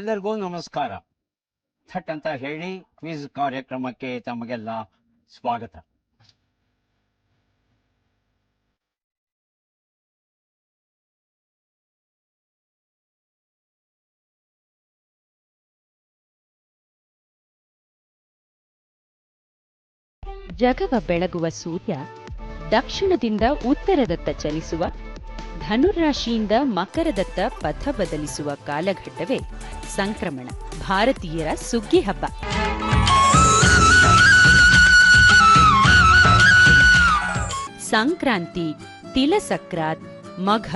ಎಲ್ಲರಿಗೂ ನಮಸ್ಕಾರ. ಥಟ್ ಅಂತ ಹೇಳಿ ಕ್ವಿಜ್ ಕಾರ್ಯಕ್ರಮಕ್ಕೆ ತಮಗೆಲ್ಲ ಸ್ವಾಗತ. ಜಗವ ಬೆಳಗುವ ಸೂರ್ಯ ದಕ್ಷಿಣದಿಂದ ಉತ್ತರದತ್ತ ಚಲಿಸುವ, ಧನುರಾಶಿಯಿಂದ ಮಕರದತ್ತ ಪಥ ಬದಲಿಸುವ ಕಾಲಘಟ್ಟವೇ ಸಂಕ್ರಮಣ, ಭಾರತೀಯರ ಸುಗ್ಗಿ ಹಬ್ಬ. ಸಂಕ್ರಾಂತಿ, ತಿಲಸಕ್ರಾತ್, ಮಘ,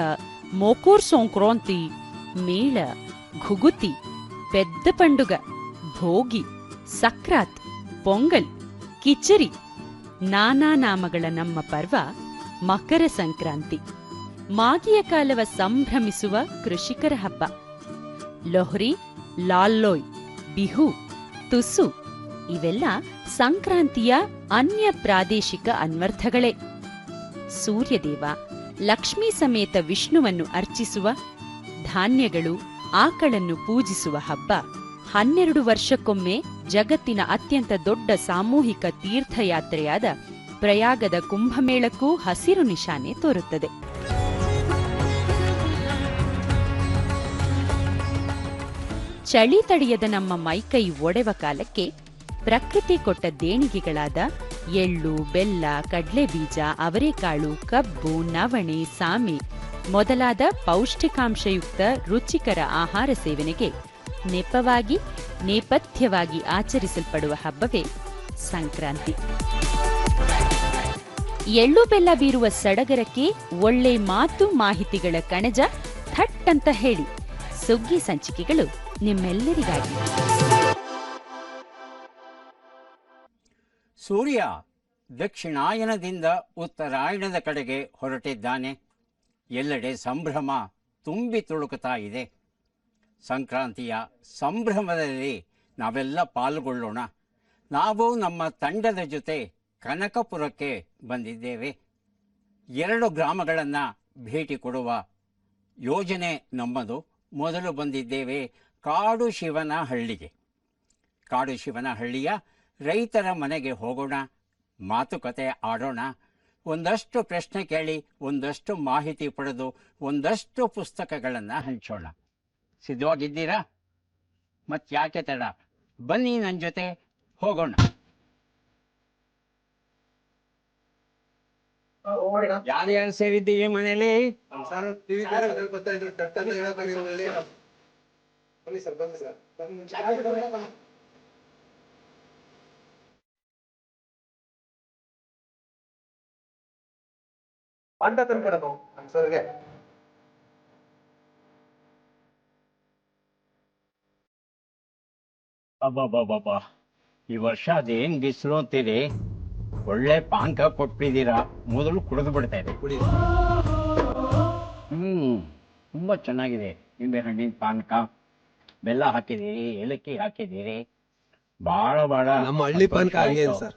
ಮೋಕೂರ್ ಸಂಕ್ರಾಂತಿ, ಮೇಳ, ಘುಗುತಿ, ಪೆದ್ದ ಪಂಡುಗ, ಭೋಗಿ, ಸಕ್ರಾತ್, ಪೊಂಗಲ್, ಕಿಚರಿ, ನಾನಾ ನಾಮಗಳ ನಮ್ಮ ಪರ್ವ ಮಕರ ಸಂಕ್ರಾಂತಿ. ಮಾಗಿಯ ಕಾಲವ ಸಂಭ್ರಮಿಸುವ ಕೃಷಿಕರ ಹಬ್ಬ. ಲೊಹ್ರಿ, ಲಾಲ್ಲೋಯ್, ಬಿಹು, ತುಸು ಇವೆಲ್ಲ ಸಂಕ್ರಾಂತಿಯ ಅನ್ಯ ಪ್ರಾದೇಶಿಕ ಅನ್ವರ್ಥಗಳೇ. ಸೂರ್ಯದೇವ, ಲಕ್ಷ್ಮೀ ಸಮೇತ ವಿಷ್ಣುವನ್ನು ಅರ್ಚಿಸುವ, ಧಾನ್ಯಗಳು, ಆಕಳನ್ನು ಪೂಜಿಸುವ ಹಬ್ಬ 12 ವರ್ಷಕ್ಕೊಮ್ಮೆ ಜಗತ್ತಿನ ಅತ್ಯಂತ ದೊಡ್ಡ ಸಾಮೂಹಿಕ ತೀರ್ಥಯಾತ್ರೆಯಾದ ಪ್ರಯಾಗದ ಕುಂಭಮೇಳಕ್ಕೂ ಹಸಿರು ನಿಶಾನೆ ತೋರುತ್ತದೆ. ಚಳಿ ತಡೆಯದ ನಮ್ಮ ಮೈಕೈ ಒಡೆವ ಕಾಲಕ್ಕೆ ಪ್ರಕೃತಿ ಕೊಟ್ಟ ದೇಣಿಗೆಗಳಾದ ಎಳ್ಳು, ಬೆಲ್ಲ, ಕಡ್ಲೆಬೀಜ, ಅವರೆಕಾಳು, ಕಬ್ಬು, ನವಣೆ, ಸಾಮೆ ಮೊದಲಾದ ಪೌಷ್ಟಿಕಾಂಶಯುಕ್ತ ರುಚಿಕರ ಆಹಾರ ಸೇವನೆಗೆ ನೆಪವಾಗಿ, ನೇಪಥ್ಯವಾಗಿ ಆಚರಿಸಲ್ಪಡುವ ಹಬ್ಬವೇ ಸಂಕ್ರಾಂತಿ. ಎಳ್ಳು ಬೆಲ್ಲ ಬೀರುವ ಸಡಗರಕ್ಕೆ ಒಳ್ಳೆ ಮಾತು ಮಾಹಿತಿಗಳ ಕಣಜ ಥಟ್ ಅಂತ ಹೇಳಿ ಸುಗ್ಗಿ ಸಂಚಿಕೆಗಳು ನಿಮ್ಮೆಲ್ಲರಿಗಾಗಿ. ಸೂರ್ಯ ದಕ್ಷಿಣಾಯನದಿಂದ ಉತ್ತರಾಯಣದ ಕಡೆಗೆ ಹೊರಟಿದ್ದಾನೆ. ಎಲ್ಲೆಡೆ ಸಂಭ್ರಮ ತುಂಬಿ ತುಳುಕುತ್ತಾ ಇದೆ. ಸಂಕ್ರಾಂತಿಯ ಸಂಭ್ರಮದಲ್ಲಿ ನಾವೆಲ್ಲ ಪಾಲ್ಗೊಳ್ಳೋಣ. ನಾವು ನಮ್ಮ ತಂಡದ ಜೊತೆ ಕನಕಪುರಕ್ಕೆ ಬಂದಿದ್ದೇವೆ. 2 ಗ್ರಾಮಗಳನ್ನು ಭೇಟಿ ಕೊಡುವ ಯೋಜನೆ ನಮ್ಮದು. ಮೊದಲು ಬಂದಿದ್ದೇವೆ ಕಾಡು ಶಿವನಹಳ್ಳಿಗೆ. ಕಾಡು ಶಿವನಹಳ್ಳಿಯ ರೈತರ ಮನೆಗೆ ಹೋಗೋಣ, ಮಾತುಕತೆ ಆಡೋಣ, ಒಂದಷ್ಟು ಪ್ರಶ್ನೆ ಕೇಳಿ, ಒಂದಷ್ಟು ಮಾಹಿತಿ ಪಡೆದು, ಒಂದಷ್ಟು ಪುಸ್ತಕಗಳನ್ನು ಹಂಚೋಣ. ಸಿದ್ಧವಾಗಿದ್ದೀರಾ? ಮತ್ತ್ಯಾಕೆ ತಡ, ಬನ್ನಿ ನನ್ನ ಜೊತೆ ಹೋಗೋಣ. ಯಾರ್ಯಾರು ಸೇರಿದ್ದೀವಿ ಮನೇಲಿ? ಅಬ್ಬಬ್ಬಬ್ಬ, ಈ ವರ್ಷ ಅದೇನ್ ಬಿಸಿಲು ಅಂತೀರಿ. ಒಳ್ಳೆ ಪಾನಕ ಕೊಟ್ಟಿದ್ದೀರಾ, ಮೊದಲು ಕುಡಿದು ಬಿಡ್ತಾ ಇದೆ. ತುಂಬಾ ಚೆನ್ನಾಗಿದೆ. ನಿಂಬೆ ಹಣ್ಣಿನ ಪಾನಕ, ಬೆಲ್ಲ ಹಾಕಿದ್ದೀರಿ, ಏಲಕ್ಕಿ ಹಾಕಿದ್ದೀರಿ, ಬಹಳ ನಮ್ಮ ಹಳ್ಳಿ ಪಾನಕ ಹಂಗೆ ಸರ್.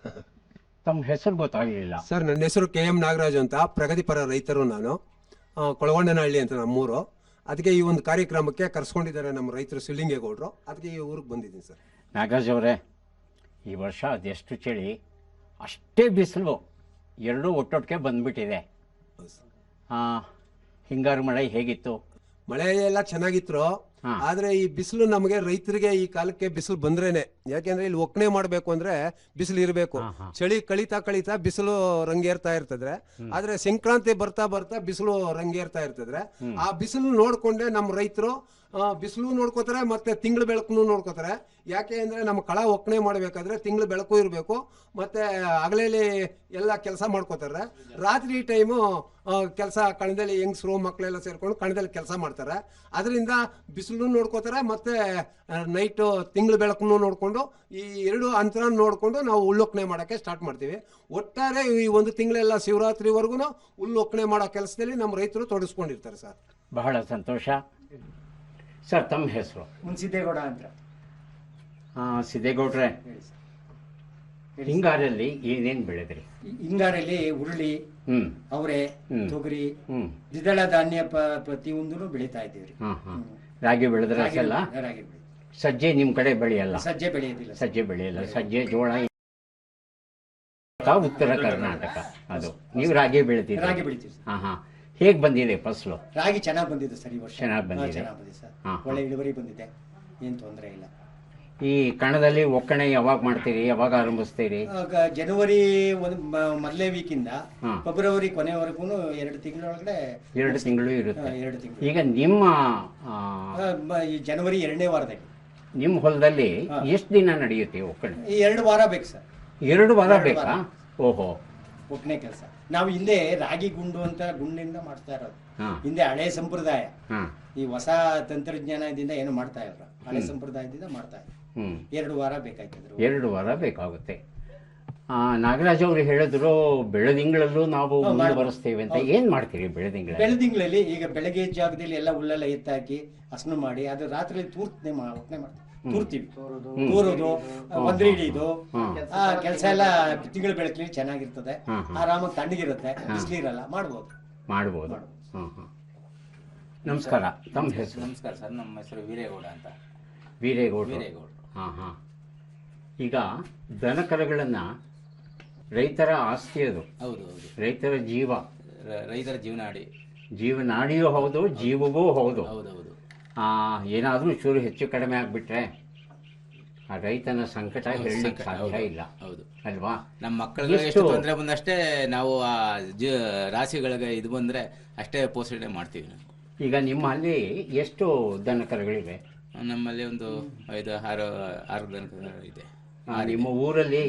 ತಮ್ಮ ಹೆಸರು ಗೊತ್ತಾಗಲಿಲ್ಲ ಸರ್. ನನ್ನ ಹೆಸರು KM ನಾಗರಾಜ್ ಅಂತ, ಪ್ರಗತಿಪರ ರೈತರು ನಾನು. ಕೊಳಗೊಂಡನಹಳ್ಳಿ ಅಂತ ನಮ್ಮೂರು. ಅದಕ್ಕೆ ಈ ಒಂದು ಕಾರ್ಯಕ್ರಮಕ್ಕೆ ಕರ್ಸ್ಕೊಂಡಿದ್ದಾರೆ ನಮ್ಮ ರೈತರು ಸಿಳ್ಳಿಂಗೇಗೌಡರು. ಅದಕ್ಕೆ ಈ ಊರಿಗೆ ಬಂದಿದ್ದೀನಿ ಸರ್. ನಾಗರಾಜ್ ಅವರೇ, ಈ ವರ್ಷ ಅದೆಷ್ಟು ಚಳಿ, ಅಷ್ಟೇ ಬಿಸಿಲು, ಎರಡೂ ಒಟ್ಟೊಟ್ಟಿಗೆ ಬಂದ್ಬಿಟ್ಟಿದೆ. ಹಿಂಗಾರು ಮಳೆ ಹೇಗಿತ್ತು? ಮಳೆ ಎಲ್ಲ ಚೆನ್ನಾಗಿತ್ತು. ಆದ್ರೆ ಈ ಬಿಸಿಲು ನಮಗೆ ರೈತರಿಗೆ ಈ ಕಾಲಕ್ಕೆ ಬಿಸಿಲು ಬಂದ್ರೇನೆ. ಯಾಕೆಂದ್ರೆ ಇಲ್ಲಿ ಒಕ್ಕಣೆ ಮಾಡ್ಬೇಕು ಅಂದ್ರೆ ಬಿಸಿಲು ಇರಬೇಕು. ಚಳಿ ಕಳೀತಾ ಕಳೀತಾ ಬಿಸಿಲು ರಂಗೇರ್ತಾ ಇರ್ತದ್ರೆ, ಆದ್ರೆ ಸಂಕ್ರಾಂತಿ ಬರ್ತಾ ಬರ್ತಾ ಬಿಸಿಲು ರಂಗೇರ್ತಾ ಇರ್ತದ್ರೆ, ಆ ಬಿಸಿಲು ನೋಡ್ಕೊಂಡೆ ನಮ್ಮ ರೈತರು ಬಿಸಿಲು ನೋಡ್ಕೋತಾರೆ, ಮತ್ತೆ ತಿಂಗಳ ಬೆಳಕು ನೋಡ್ಕೋತಾರೆ. ಯಾಕೆ ಅಂದ್ರೆ ನಮ್ಮ ಕಳ ಒಕ್ಕಣೆ ಮಾಡ್ಬೇಕಾದ್ರೆ ತಿಂಗಳ ಬೆಳಕು ಇರಬೇಕು, ಮತ್ತೆ ಹಗಲಲ್ಲಿ ಎಲ್ಲ ಕೆಲಸ ಮಾಡ್ಕೋತಾರೆ. ರಾತ್ರಿ ಟೈಮು ಕೆಲಸ ಕಣದಲ್ಲಿ ಹೆಂಗಸರು ಮಕ್ಕಳೆಲ್ಲ ಸೇರ್ಕೊಂಡು ಕಣದಲ್ಲಿ ಕೆಲಸ ಮಾಡ್ತಾರೆ. ಅದರಿಂದ ಬಿಸಿಲು ನೋಡ್ಕೋತಾರೆ, ಮತ್ತೆ ನೈಟು ತಿಂಗಳ ಬೆಳಕು ನೋಡ್ಕೊಂಡು ಈ 2 ಅಂತರ ನೋಡ್ಕೊಂಡು ನಾವು ಹುಲ್ಲೊಕ್ಕಣೆ ಮಾಡೋಕ್ಕೆ ಸ್ಟಾರ್ಟ್ ಮಾಡ್ತೀವಿ. ಒಟ್ಟಾರೆ ಈ 1 ತಿಂಗಳೆಲ್ಲ ಶಿವರಾತ್ರಿವರೆಗೂ ಹುಲ್ಲೊಕ್ಕಣೆ ಮಾಡೋ ಕೆಲಸದಲ್ಲಿ ನಮ್ಮ ರೈತರು ತೊಡಗಿಸ್ಕೊಂಡಿರ್ತಾರೆ ಸರ್. ಬಹಳ ಸಂತೋಷ ಸರ್. ತಮ್ಮ ಹೆಸರು? ಸಿದ್ದೇಗೌಡ ಅಂತ. ಸಿದ್ದೇಗೌಡ್ರೆ, ಹಿಂಗಾರಲ್ಲಿ ಏನೇನ್ ಬೆಳೆದ್ರಿ? ಹಿಂಗಾರಲ್ಲಿ ಹುರುಳಿ, ಅವರೆ, ತೊಗರಿ, ದ್ವಿದಳ ಧಾನ್ಯ ಪ್ರತಿಯೊಂದೂ ಬೆಳೀತಾ ಇದ್ದೀವಿ. ರಾಗಿ ಬೆಳೆದ್ರೆ ರಾಗಿ ಬೆಳೆ. ಸಜ್ಜೆ ನಿಮ್ಮ ಕಡೆ ಬೆಳೆಯಲ್ಲ? ಸಜ್ಜೆ ಬೆಳೆಯೋದಿಲ್ಲ ಸರ್. ಸಜ್ಜೆ ಬೆಳೆಯಲ್ಲ. ಸಜ್ಜೆ, ಜೋಳ ಉತ್ತರ ಕರ್ನಾಟಕ. ಅದು ನೀವು ರಾಗಿ ಬೆಳಿತೀರಿ? ರಾಗಿ ಬೆಳಿತೀವಿ ಸರ್. ಹಾಂ ಹಾಂ. ಹೇಗೆ ಬಂದಿದೆ ಫಸಲು? ರಾಗಿ ಚೆನ್ನಾಗಿ ಬಂದಿದೆ ಸರ್ ಈ ವರ್ಷ. ಚೆನ್ನಾಗಿ ಬಂದಿದೆ. ಚೆನ್ನಾಗಿ ಬಂದಿದೆ ಸರ್. ಹಾ, ಒಳ್ಳೆ ಇಳುವರಿ ಬಂದಿದೆ, ಏನು ತೊಂದರೆ ಇಲ್ಲ. ಈ ಕಣದಲ್ಲಿ ಒಕ್ಕಣೆ ಯಾವಾಗ ಮಾಡ್ತೀರಿ, ಯಾವಾಗ ಆರಂಭಿಸ್ತೀರಿ? ಜನವರಿ ಒಂದು ಮೊದಲೇ ವೀಕಿಂದ ಹಾ. ಫೆಬ್ರವರಿ ಕೊನೆವರೆಗೂ 2 ತಿಂಗಳೊಳಗಡೆ 2 ತಿಂಗಳು ಇರುತ್ತೆ. 2 ತಿಂಗಳು. ಈಗ ನಿಮ್ಮ ಈ ಜನವರಿ 2ನೇ ವಾರದಾಗ ನಿಮ್ಮ ಹೊಲದಲ್ಲಿ ಹಾ. ಎಷ್ಟು ದಿನ ನಡೆಯುತ್ತೆ ಒಕ್ಕಣೆ? ಈ 2 ವಾರ ಬೇಕು ಸರ್. 2 ವಾರ 2 ಬೇಕಾ? ವಾರ. ಓಹೋ. ಒಕ್ಕಣೆ ಕೆಲಸ ನಾವು ಹಿಂದೆ ರಾಗಿ ಗುಂಡು ಅಂತ ಗುಂಡಿಂದ ಮಾಡ್ತಾ ಇರೋದು. ಹಾ. ಹಿಂದೆ ಹಳೆ ಸಂಪ್ರದಾಯ. ಹಾಂ. ಈ ಹೊಸ ತಂತ್ರಜ್ಞಾನದಿಂದ ಏನು ಮಾಡ್ತಾ ಇಲ್ಲ, ಹಳೆ ಸಂಪ್ರದಾಯದಿಂದ ಮಾಡ್ತಾ ಇದ್ರು. ಹ್ಞೂ. 2 ವಾರ ಬೇಕಾಯ್ತದ್ರು. 2 ವಾರ ಬೇಕಾಗುತ್ತೆ. ನಾಗರಾಜ್ ಅವರು ಹೇಳಿದ್ರು ಬೆಳೆದಿಂಗಳಲ್ಲೂ ನಾವು ಮುಂದುವರಿಸ್ತೇವೆ ಅಂತ. ಏನು ಮಾಡ್ತೀರಿ ಬೆಳೆದಿಂಗಳ? ಬೆಳೆದಿಂಗಳಲ್ಲಿ ಈಗ ಬೆಳಗ್ಗೆ ಜಾಗದಲ್ಲಿ ಎಲ್ಲ ಹುಲ್ಲೆಲ್ಲ ಎತ್ತಾಕಿ ಹಸನು ಮಾಡಿ ಅದು ರಾತ್ರಿ ಒಕ್ಕಣೆ ಮಾಡ್ತೀವಿ. ತೂರ್ತೀವಿ, ತೂರೋದು, ಒಂದ್ರಿ ಹಿಡಿದು ಕೆಲಸ ಎಲ್ಲ ತಿಂಗಳು ಬೆಳಕಲ್ಲಿ ಚೆನ್ನಾಗಿರ್ತದೆ. ಆರಾಮಾಗಿ ತಣ್ಣಗಿರುತ್ತೆ, ಬಿಸಿಲಿರಲ್ಲ, ಮಾಡ್ಬೋದು. ಮಾಡ್ಬೋದು. ಹಾಂ ಹಾಂ. ನಮಸ್ಕಾರ, ತಮ್ಮ ಹೆಸರು? ನಮಸ್ಕಾರ ಸರ್, ನಮ್ಮ ಹೆಸರು ವೀರೇಗೌಡ ಅಂತ. ವೀರೇಗೌಡ. ಹಾಂ ಹಾಂ. ಈಗ ದನಕರುಗಳನ್ನು ರೈತರ ಆಸ್ತಿ, ಅದು ಹೌದು ಹೌದು, ರೈತರ ಜೀವ, ರೈತರ ಜೀವನಾಡಿ. ಜೀವನಾಡಿಯೂ ಹೌದು, ಜೀವವೂ ಹೌದು. ಹೌದೌದು. ಏನಾದರೂ ಚೂರು ಹೆಚ್ಚು ಕಡಿಮೆ ಆಗಿಬಿಟ್ರೆ ಆ ರೈತನ ಸಂಕಟ ಹೇಳಲಿಕ್ಕೆ ಸಾಧ್ಯ ಇಲ್ಲ. ಹೌದು ಅಲ್ವಾ? ನಮ್ಮ ಮಕ್ಕಳಿಗೆ ಎಷ್ಟು ತೊಂದರೆ ಬಂದಷ್ಟೇ ನಾವು ಆ ರಾಶಿಗಳಿಗೆ ಇದು ಬಂದರೆ ಅಷ್ಟೇ ಪೋಷಣೆ ಮಾಡ್ತೀವಿ ನಾವು. ಈಗ ನಿಮ್ಮಲ್ಲಿ ಎಷ್ಟು ದನಕರುಗಳಿವೆ? ನಮ್ಮಲ್ಲಿ ಒಂದು 5-6 ದನ ಇದೆ. ನಿಮ್ಮ ಊರಲ್ಲಿ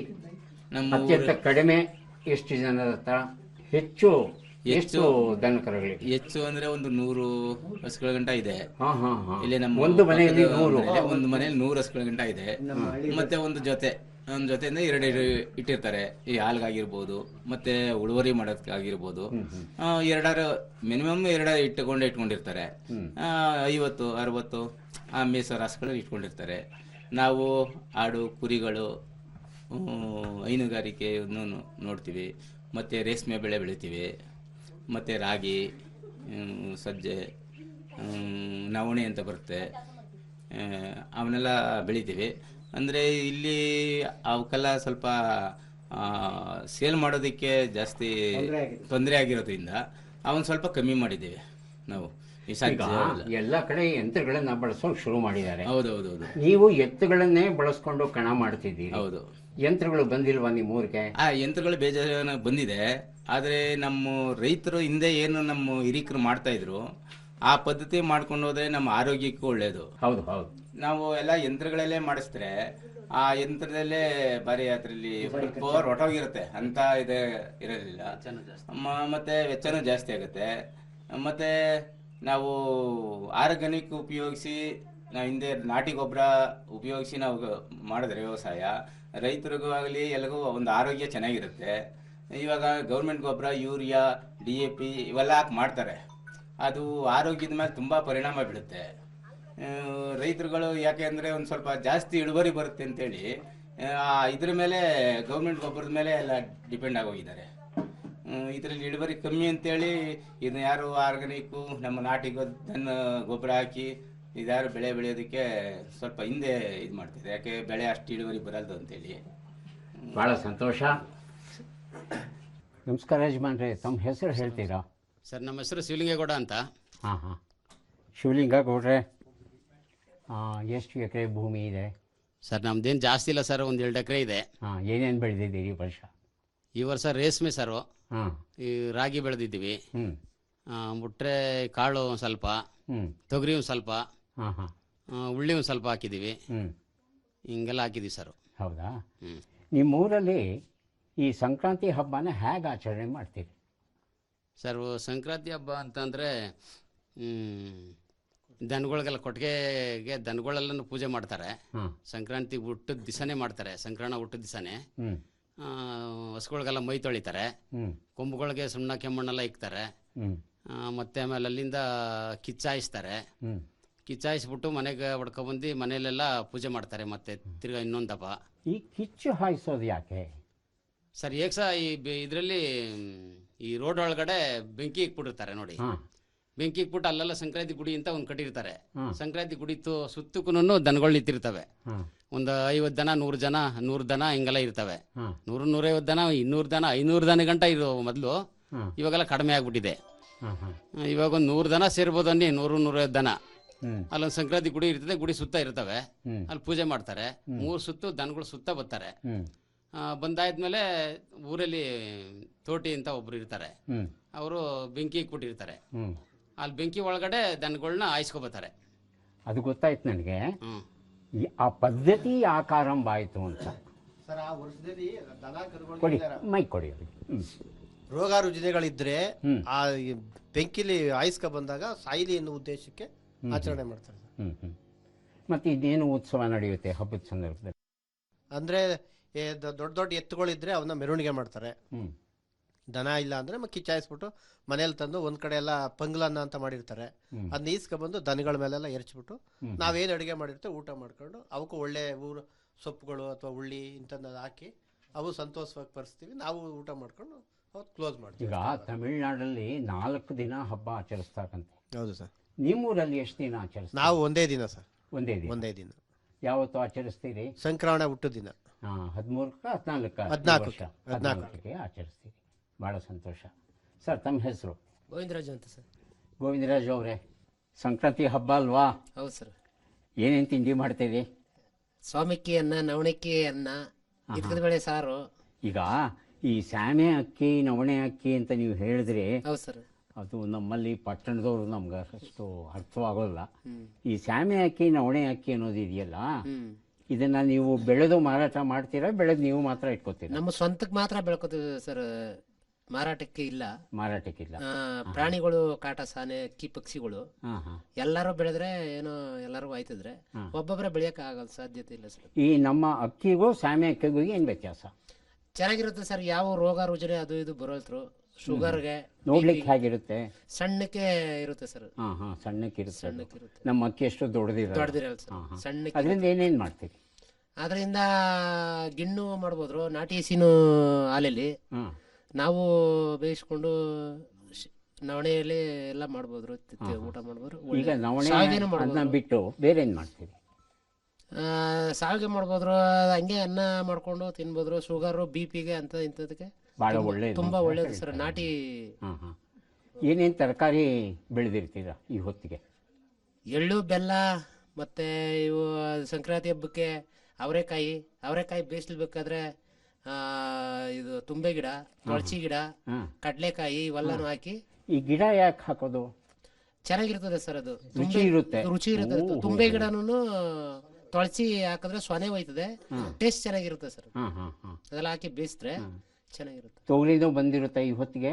ನಮ್ಮ ಅತ್ಯಂತ ಕಡಿಮೆ ಎಷ್ಟು ಜನರ ಹತ್ರ? ಹೆಚ್ಚು ಎಷ್ಟು ದನಕರುಗಳಿವೆ? ಹೆಚ್ಚು ಅಂದ್ರೆ ಒಂದು 100 ಹಸುಗಳ ಗಂಟ ಇದೆ. ಇಲ್ಲಿ ನಮ್ಮ ಒಂದು ಮನೆಯಲ್ಲಿ 100? ಒಂದು ಮನೆಯಲ್ಲಿ 100 ಹಸುಗಳ ಗಂಟ ಇದೆ. ಮತ್ತೆ ಒಂದು ಜೊತೆಯಿಂದ 2 ಇಟ್ಟಿರ್ತಾರೆ. ಈ ಹಾಲ್ಗಾಗಿರ್ಬೋದು, ಮತ್ತೆ ಉಳುವರಿ ಮಾಡೋದಕ್ಕಾಗಿರ್ಬೋದು. 2 ಮಿನಿಮಮ್ 2 ಇಟ್ಕೊಂಡಿರ್ತಾರೆ. 50-60 ಆ ಮೇಸರ ಹಸುಗಳು ಇಟ್ಕೊಂಡಿರ್ತಾರೆ. ನಾವು ಆಡು, ಕುರಿಗಳು, ಹೈನುಗಾರಿಕೆಯನ್ನು ನೋಡ್ತೀವಿ. ಮತ್ತು ರೇಷ್ಮೆ ಬೆಳೆ ಬೆಳಿತೀವಿ. ಮತ್ತು ರಾಗಿ, ಸಜ್ಜೆ, ನವಣೆ ಅಂತ ಬರುತ್ತೆ, ಅವನ್ನೆಲ್ಲ ಬೆಳಿತೀವಿ. ಅಂದರೆ ಇಲ್ಲಿ ಅವಕ್ಕೆಲ್ಲ ಸ್ವಲ್ಪ ಸೇಲ್ ಮಾಡೋದಕ್ಕೆ ಜಾಸ್ತಿ ತೊಂದರೆ ಆಗಿರೋದ್ರಿಂದ ಅವನ್ನ ಸ್ವಲ್ಪ ಕಮ್ಮಿ ಮಾಡಿದ್ದೀವಿ ನಾವು. ಈ ಎಲ್ಲ ಕಡೆ ಯಂತ್ರಗಳನ್ನ ಬಳಸೋಕೆ ಶುರು ಮಾಡಿದ್ದಾರೆ. ಹೌದೌದೌದು. ನೀವು ಎತ್ತುಗಳನ್ನೇ ಬಳಸ್ಕೊಂಡು ಕಣ ಮಾಡ್ತಿದ್ದೀರಿ. ಹೌದು. ಯಂತ್ರಗಳು ಬಂದಿಲ್ವಾ ನಿಮ್ಮೂರಿಗೆ? ಆ ಯಂತ್ರಗಳು ಬೇಜಾರ ಬಂದಿದೆ. ಆದರೆ ನಮ್ಮ ರೈತರು ಹಿಂದೆ ಏನು ನಮ್ಮ ಹಿರಿಕರು ಮಾಡ್ತಾ ಇದ್ರು ಆ ಪದ್ಧತಿ ಮಾಡ್ಕೊಂಡು ಹೋದ್ರೆ ನಮ್ಮ ಆರೋಗ್ಯಕ್ಕೂ ಒಳ್ಳೇದು. ಹೌದು ಹೌದು. ನಾವು ಎಲ್ಲ ಯಂತ್ರಗಳಲ್ಲೇ ಮಾಡಿಸಿದ್ರೆ ಆ ಯಂತ್ರದಲ್ಲೇ ಬಾರಿ ಅದರಲ್ಲಿ ಪವರ್ ಹೊಟ್ಟೋಗಿರುತ್ತೆ ಅಂತ ಇದೆ ಇರೋದಿಲ್ಲ. ಮತ್ತೆ ವೆಚ್ಚನೂ ಜಾಸ್ತಿ ಆಗುತ್ತೆ. ಮತ್ತೆ ನಾವು ಆರ್ಗಾನಿಕ್ ಉಪಯೋಗಿಸಿ ನಾವು ಹಿಂದೆ ನಾಟಿ ಗೊಬ್ಬರ ಉಪಯೋಗಿಸಿ ನಾವು ಮಾಡಿದ್ರೆ ವ್ಯವಸಾಯ ರೈತರಿಗೂ ಆಗಲಿ ಎಲ್ಲರಿಗೂ ಒಂದು ಆರೋಗ್ಯ ಚೆನ್ನಾಗಿರುತ್ತೆ. ಇವಾಗ ಗೌರ್ಮೆಂಟ್ ಗೊಬ್ಬರ, ಯೂರಿಯಾ, DAP ಇವೆಲ್ಲ ಹಾಕಿ ಮಾಡ್ತಾರೆ. ಅದು ಆರೋಗ್ಯದ ಮೇಲೆ ತುಂಬ ಪರಿಣಾಮ ಬೀಳುತ್ತೆ. ರೈತರುಗಳು ಯಾಕೆ ಅಂದರೆ ಒಂದು ಸ್ವಲ್ಪ ಜಾಸ್ತಿ ಇಳುವರಿ ಬರುತ್ತೆ ಅಂತೇಳಿ ಇದ್ರ ಮೇಲೆ ಗೌರ್ಮೆಂಟ್ ಗೊಬ್ಬರದ ಮೇಲೆ ಎಲ್ಲ ಡಿಪೆಂಡ್ ಆಗೋಗಿದ್ದಾರೆ. ಇದರಲ್ಲಿ ಇಳುವರಿ ಕಮ್ಮಿ ಅಂತೇಳಿ ಇದನ್ನ ಯಾರು ಆರ್ಗಾನಿಕ್ಕು ನಮ್ಮ ನಾಟಿ ಗೊಬ್ಬರ ಹಾಕಿ ಇದ್ಯಾರು ಬೆಳೆ ಬೆಳೆಯೋದಕ್ಕೆ ಸ್ವಲ್ಪ ಹಿಂದೆ ಇದು ಮಾಡ್ತಿದೆ. ಯಾಕೆ ಬೆಳೆ ಅಷ್ಟು ಇಳುವರಿ ಬರಲ್ದು ಅಂತೇಳಿ. ಭಾಳ ಸಂತೋಷ. ನಮಸ್ಕಾರ ಯಜಮಾನ್ರೆ, ತಮ್ಮ ಹೆಸರು ಹೇಳ್ತೀರಾ? ಸರ್, ನಮ್ಮ ಹೆಸರು ಶಿವಲಿಂಗೇಗೌಡ ಅಂತ. ಹಾಂ ಹಾಂ. ಶಿವಲಿಂಗೇಗೌಡ್ರೆ, ಎಷ್ಟು ಎಕರೆ ಭೂಮಿ ಇದೆ? ಸರ್, ನಮ್ದೇನು ಜಾಸ್ತಿ ಇಲ್ಲ ಸರ್, ಒಂದು 2 ಎಕರೆ ಇದೆ. ಹಾಂ. ಏನೇನು ಬೆಳೆದಿದ್ದೀರಿ ಈ ವರ್ಷ? ಈ ವರ್ಷ ರೇಷ್ಮೆ ಸರು, ಹಾಂ, ಈ ರಾಗಿ ಬೆಳೆದಿದ್ದೀವಿ. ಬಿಟ್ರೆ ಕಾಳು ಒಂದು ಸ್ವಲ್ಪ, ತೊಗರಿ ಒಂದು ಸ್ವಲ್ಪ, ಹಾಂ ಹಾಂ, ಉಳ್ಳಿ ಒಂದು ಸ್ವಲ್ಪ ಹಾಕಿದ್ದೀವಿ. ಹಿಂಗೆಲ್ಲ ಹಾಕಿದ್ದೀವಿ ಸರ್. ಹೌದಾ? ನಿಮ್ಮೂರಲ್ಲಿ ಈ ಸಂಕ್ರಾಂತಿ ಹಬ್ಬನ ಹೇಗೆ ಆಚರಣೆ ಮಾಡ್ತೀರಿ? ಸರ್, ಸಂಕ್ರಾಂತಿ ಹಬ್ಬ ಅಂತಂದರೆ ದನಗಳಿಗೆಲ್ಲ ಕೊಟ್ಟಿಗೆಗೆ ದನಗಳೆಲ್ಲನೂ ಪೂಜೆ ಮಾಡ್ತಾರೆ. ಸಂಕ್ರಾಂತಿ ಹುಟ್ಟಿದ ದಿವಸನೇ ಮಾಡ್ತಾರೆ. ಸಂಕ್ರಮಣ ಹುಟ್ಟಿದ ದಿವಸನೇ ಹಸುಗಳಿಗೆಲ್ಲ ಮೈ ತೊಳಿತಾರೆ. ಕೊಂಬುಗಳಿಗೆ ಸುಣ್ಣ ಕೆಮ್ಮಣ್ಣೆಲ್ಲ ಇಕ್ತಾರೆ. ಮತ್ತು ಆಮೇಲೆ ಅಲ್ಲಿಂದ ಕಿಚ್ಚಾಯಿಸ್ತಾರೆ. ಕಿಚ್ಚಾಯಿಸ್ಬಿಟ್ಟು ಮನೆಗೆ ಹೊಡ್ಕೊಬಂದು ಮನೆಯಲ್ಲೆಲ್ಲ ಪೂಜೆ ಮಾಡ್ತಾರೆ. ಮತ್ತು ತಿರ್ಗಾ ಇನ್ನೊಂದು ಹಬ್ಬ. ಈ ಕಿಚ್ಚು ಹಾಯಿಸೋದು ಯಾಕೆ ಸರ್? ಏಕೆ ಸಹ ಈ ಇದರಲ್ಲಿ ಈ ರೋಡ್ ಒಳಗಡೆ ಬೆಂಕಿ ಇಕ್ಬಿಟ್ಟಿರ್ತಾರೆ ನೋಡಿ. ಬೆಂಕಿ ಇಟ್ಬಿಟ್ಟು ಅಲ್ಲೆಲ್ಲ ಸಂಕ್ರಾಂತಿ ಗುಡಿ ಅಂತ ಒಂದು ಕಟ್ಟಿರ್ತಾರೆ. ಸಂಕ್ರಾಂತಿ ಗುಡಿ ಸುತ್ತಕ್ಕೂ ದನಗಳು ನಿಂತಿರ್ತವೆ. ಒಂದು 50 ದನ 100 ಜನ 100 ದನ ಹಿಂಗೆಲ್ಲ ಇರ್ತವೆ. 100-150 ದನ 200 ದನ 500 ದನ ಗಂಟ ಇರೋ ಮೊದಲು. ಇವಾಗೆಲ್ಲ ಕಡಿಮೆ ಆಗ್ಬಿಟ್ಟಿದೆ. ಇವಾಗ ಒಂದು 100 ದನ ಸೇರ್ಬೋದು ಅನ್ನಿ, 100-150 ದನ. ಅಲ್ಲೊಂದು ಸಂಕ್ರಾಂತಿ ಗುಡಿ ಇರ್ತದೆ, ಗುಡಿ ಸುತ್ತ ಇರ್ತವೆ, ಅಲ್ಲಿ ಪೂಜೆ ಮಾಡ್ತಾರೆ. 3 ಸುತ್ತು ದನಗಳು ಸುತ್ತ ಬರ್ತಾರೆ. ಬಂದಾದ್ಮೇಲೆ ಊರಲ್ಲಿ ತೋಟಿ ಅಂತ ಒಬ್ರು ಇರ್ತಾರೆ, ಅವರು ಬೆಂಕಿ ಇಟ್ಬಿಟ್ಟಿರ್ತಾರೆ. ಅಲ್ಲಿ ಬೆಂಕಿ ಒಳಗಡೆ ದನಗಳನ್ನ ಆಯ್ಸ್ಕೊಬತ್ತಾರೆ. ಅದು ಗೊತ್ತಾಯ್ತು ನನಗೆ. ಆ ಪದ್ಧತಿ ಆಕಾರಂಭಾಯಿತು ಅಂತ ಸರ್. ಆ ವರ್ಷದಲ್ಲಿ ದನ ಕೊಡಿ, ಕರುಗಳು ಮೈ ಕೊಡಿ. ರೋಗ ರುಜಿನಗಳಿದ್ರೆ ಆ ಬೆಂಕಿಲಿ ಆಯ್ಸ್ಕ ಬಂದಾಗ ಸಾಯಿಲಿ ಎನ್ನುವ ಉದ್ದೇಶಕ್ಕೆ ಆಚರಣೆ ಮಾಡ್ತಾರೆ. ಮತ್ತೆ ಇನ್ನೇನು ಉತ್ಸವ ನಡೆಯುತ್ತೆ ಹಬ್ಬದ ಸಂದರ್ಭದಲ್ಲಿ? ಅಂದ್ರೆ ದೊಡ್ಡ ದೊಡ್ಡ ಎತ್ತುಗಳಿದ್ರೆ ಅವನ್ನ ಮೆರವಣಿಗೆ ಮಾಡ್ತಾರೆ. ದನ ಇಲ್ಲ ಅಂದ್ರೆ ಕಿಚ್ಚಾಯಿಸ್ಬಿಟ್ಟು ಮನೇಲಿ ತಂದು ಒಂದ್ ಕಡೆ ಎಲ್ಲ ಪಂಗ್ಲನ್ನ ಅಂತ ಮಾಡಿರ್ತಾರೆ, ಅದನ್ನ ಈಸ್ಕೊಬಂದು ದನಗಳ ಮೇಲೆಲ್ಲ ಎರಚ್ಬಿಟ್ಟು ನಾವೇನು ಅಡುಗೆ ಮಾಡಿರ್ತೇವೆ ಊಟ ಮಾಡ್ಕೊಂಡು ಅವಕ್ಕೂ ಒಳ್ಳೆ ಊರು ಸೊಪ್ಪುಗಳು ಅಥವಾ ಉಳ್ಳಿ ಇಂಥದ್ದು ಹಾಕಿ ಅವು ಸಂತೋಷವಾಗಿ ಪರಿಸ್ತೀವಿ. ನಾವು ಊಟ ಮಾಡ್ಕೊಂಡು ಅವತ್ತು ಕ್ಲೋಸ್ ಮಾಡ್ತೀವಿ. ಈಗ ತಮಿಳ್ನಾಡಲ್ಲಿ 4 ದಿನ ಹಬ್ಬ ಆಚರಿಸ್ತಾರಂತೆ. ಹೌದು ಸರ್. ನಿಮ್ಮೂರಲ್ಲಿ ಎಷ್ಟು ದಿನ ಆಚರಿಸ್ತಾರೆ? ನಾವು ಒಂದೇ ದಿನ ಸರ್. ಒಂದೇ ದಿನ. ಯಾವತ್ತು ಆಚರಿಸ್ತೀರಿ? ಸಂಕ್ರಮಣ ಹುಟ್ಟು ದಿನ 13-14ಕ್ಕೆ ಆಚರಿಸ್ತೀರಿ. ಭಾಳ ಸಂತೋಷ ಸರ್. ತಮ್ಮ ಹೆಸರು? ಗೋವಿಂದರಾಜು ಅಂತ ಸರ್. ಗೋವಿಂದರಾಜು ಅವರೇ, ಸಂಕ್ರಾಂತಿ ಹಬ್ಬ ಅಲ್ವಾ? ಹೌದು ಸರ್. ಏನೇನು ತಿಂಡಿ ಮಾಡ್ತೀರಿ? ಸ್ವಾಮಿಕ್ಕಿ ಅನ್ನ, ನವಣಕ್ಕಿ ಅನ್ನ, ಇದ್ಕದ ಬೇಳೆ ಸಾರು. ಈಗ ಈ ಸ್ಯಾಮೆ ಅಕ್ಕಿ ನವಣೆ ಅಕ್ಕಿ ಅಂತ ನೀವು ಹೇಳಿದ್ರೆ ಹೌದು ಸರ್. ಅದು ನಮ್ಮಲ್ಲಿ ಪಟ್ಟಣದವರು ನಮ್ಗೆ ಅಷ್ಟು ಅರ್ಥವಾಗೋಲ್ಲ. ಈ ಸ್ಯಾಮೆ ಅಕ್ಕಿ ನವಣೆ ಅಕ್ಕಿ ಅನ್ನೋದು ಇದೆಯಲ್ಲ, ಇದನ್ನ ನೀವು ಬೆಳೆದು ಮಾರಾಟ ಮಾಡ್ತೀರಾ, ಬೆಳೆದು ನೀವು ಮಾತ್ರ ಇಟ್ಕೋತೀರಾ? ನಮ್ಮ ಸ್ವಂತಕ್ಕೆ ಮಾತ್ರ ಬೆಳ್ಕೊತೀವಿ ಸರ್, ಮಾರಾಟಕ್ಕೆ ಇಲ್ಲ. ಮಾರಾಟಕ್ಕಿಲ್ಲ. ಪ್ರಾಣಿಗಳು ಕಾಟ ಸಾನೆ ಅಕ್ಕಿ ಪಕ್ಷಿಗಳು ಎಲ್ಲರೂ ಬೆಳೆದ್ರೆ ಏನೋ ಎಲ್ಲರಿಗೂ ಆಯ್ತಿದ್ರೆ ಒಬ್ಬೊಬ್ಬರೇ ಬೆಳೆಯಕ್ಕೆ ಆಗಲ್ಲ, ಸಾಧ್ಯತೆ ಇಲ್ಲ ಸರ್. ಈ ನಮ್ಮ ಅಕ್ಕಿಗೂ ಸ್ಯಾಮೆ ಅಕ್ಕಿಗೂ ಏನು ವ್ಯತ್ಯಾಸ? ಚೆನ್ನಾಗಿರುತ್ತೆ ಸರ್. ಯಾವ ರೋಗ ರುಜಿನ ಅದು ಇದು ಬರೋಲ್ತ್ರು. ಶುಗರ್ಗೆ ನೋಡ್ಲಿಕ್ಕೆ ಹೇಗಿರುತ್ತೆ? ಸಣ್ಣಕ್ಕೆ ಇರುತ್ತೆ ಸರ್. ಸಣ್ಣಕ್ಕೆ ಇರುತ್ತೆ. ಸಣ್ಣಕ್ಕೆ ಇರುತ್ತೆ. ನಮ್ಮ ಅಕ್ಕಿ ಎಷ್ಟು ದೊಡ್ಡದಿರಲ್ಲ ಸರ್, ಸಣ್ಣಕ್ಕೆ. ಅದರಿಂದ ಏನೇನು ಮಾಡ್ತೀರಿ? ಅದರಿಂದ ಗಿಣ್ಣು ಮಾಡ್ಬೋದ್ರು, ನಾಟಿ ಹಸಿನು ಹಾಲಲ್ಲಿ ನಾವು ಬೇಯಿಸ್ಕೊಂಡು ನವಣೆಯಲ್ಲಿ ಎಲ್ಲ ಮಾಡ್ಬೋದ್ರು, ಊಟ ಮಾಡ್ಬೋದ್ರು. ಈಗ ನವಣೆ ಬಿಟ್ಟು ಬೇರೆ ಏನು ಮಾಡ್ತೀರಿ? ಸಾವಿಗೆ ಮಾಡ್ಬೋದ್ರು, ಹಂಗೆ ಅನ್ನ ಮಾಡ್ಕೊಂಡು ತಿನ್ಬೋದ್ರು. ಶುಗರು BP-ಗೆ ಅಂತ ಇಂಥದಕ್ಕೆ ಭಾಳ ಒಳ್ಳೆಯದು, ತುಂಬಾ ಒಳ್ಳೇದು ಸರ್. ನಾಟಿ ಏನೇನು ತರಕಾರಿ ಬೆಳೆದಿರ್ತೀರಾ ಈ ಹೊತ್ತಿಗೆ? ಎಳ್ಳು, ಬೆಲ್ಲ, ಮತ್ತೆ ಇವು ಸಂಕ್ರಾಂತಿ ಹಬ್ಬಕ್ಕೆ ಅವರೆಕಾಯಿ ಬೇಯಿಸ್ಬೇಕಾದ್ರೆ ಇದು ತುಂಬೆ ಗಿಡ, ತುಳಸಿ ಗಿಡ, ಕಡಲೆಕಾಯಿ ಇವೆಲ್ಲನೂ ಹಾಕಿ. ಈ ಗಿಡ ಯಾಕೆ ಹಾಕೋದು? ಚೆನ್ನಾಗಿರ್ತದೆ ಸರ್, ಅದು ರುಚಿ ಇರುತ್ತೆ. ತುಂಬೆ ಗಿಡನೂ ತುಳಸಿ ಹಾಕಿದ್ರೆ ಸೊನೆ ಹೋಯ್ತದೆ, ಟೇಸ್ಟ್ ಚೆನ್ನಾಗಿರುತ್ತೆ ಸರ್. ಅದೆಲ್ಲ ಹಾಕಿ ಬೇಯಿಸಿದ್ರೆ ಚೆನ್ನಾಗಿರುತ್ತೆ. ತೊಗರಿನೂ ಬಂದಿರುತ್ತೆ ಈ ಹೊತ್ತಿಗೆ?